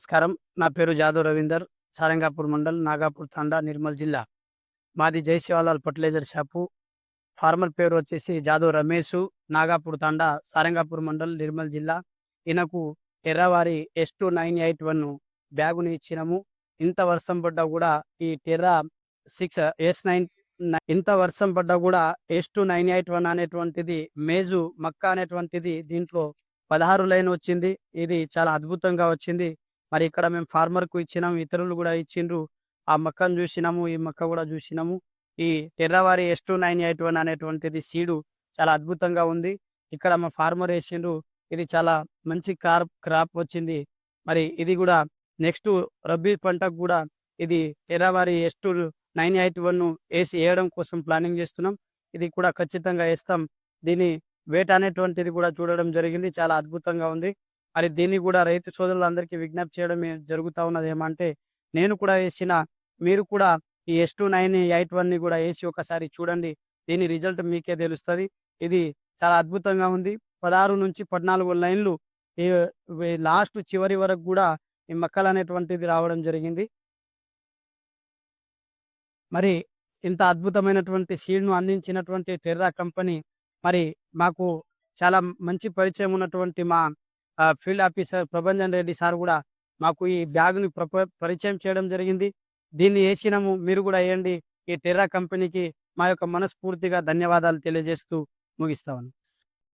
నమస్కారం. నా పేరు జాదవ్ రవీందర్. సారంగాపూర్ మండల్, నాగాపూర్ తండా, నిర్మల్ జిల్లా. మాది జై శివలాల్ ఫర్టిలైజర్ షాపు. ఫార్మర్ పేరు వచ్చేసి జాదవ్ రమేషు. నాగాపూర్ తండా, సారంగాపూర్ మండల్, నిర్మల్ జిల్లా. ఈయనకు టెర్రావారి S2981 బ్యాగుని ఇచ్చినాము. ఇంత వర్షం పడ్డా గూడా ఈ టెర్రా 6 S9 ఇంత వర్షం పడ్డా గూడా S2981 అనేటువంటిది మక్క అనేటువంటిది దీంట్లో 16 లైన్ వచ్చింది. ఇది చాలా అద్భుతంగా వచ్చింది. మరి ఇక్కడ మేము ఫార్మర్‌కు ఇచ్చినాము. ఇతరులు గూడా ఇచ్చిండ్రు. ఆ మొక్కను జూషినాము. ఈ మొక్క గూడా జూషినాము. ఈ టెర్రవారి S2981 అనేటువంటిది సీడు చాలా అద్భుతంగా ఉంది. ఇక్కడ మా ఫార్మర్ ఏసిండ్రు. ఇది చాలా మంచి క్రాప్ వచ్చింది. మరి ఇది గూడా నెక్స్టు రబ్బీ పంటకు గూడా ఇది టెర్రవారి S2981 ఏయడం కోసం ప్లానింగ్ జేస్తున్నాం. ఇది కూడా ఖచ్చితంగా ఏస్తాం. దీని వేట అనేటువంటిది కూడా చూడడం జరిగింది. చాలా అద్భుతంగా ఉంది. మరి దీన్ని గూడా రైతు సోదరులందరికీ విజ్ఞప్తి చేయడం జరుగుతా ఉన్నది ఏమంటే, నేను కూడా ఏసిన, మీరు కూడా ఈ S2981ని గూడా ఏసి ఒకసారి చూడండి. దీని రిజల్ట్ మీకే తెలుస్తది. ఇది చాలా అద్భుతంగా ఉంది. 16-14 లైన్‌లు ఈ లాస్ట్ చివరి వరకు గూడా ఈ మక్కలనేటువంటిది రావడం జరిగింది. మరి ఇంత అద్భుతమైనటువంటి సీడ్‌ను అందించినటువంటి టెర్రా కంపెనీ, మరి మాకు చాలా మంచి పరిచయం ఉన్నటువంటి మా field officer Prabhanjan Reddy sir గూడా మాకు ఈ బ్యాగ్‌ని పరిచయం చేయడం జరిగింది. దీన్ని ఏసినాము. మీరు గూడా ఎయండి. ఈ టెర్రా కంపెనీకి మా యొక్క మనస్ఫూర్తిగా ధన్యవాదాలు తెలియజేస్తూ ముగిస్తా ఉన్నాను.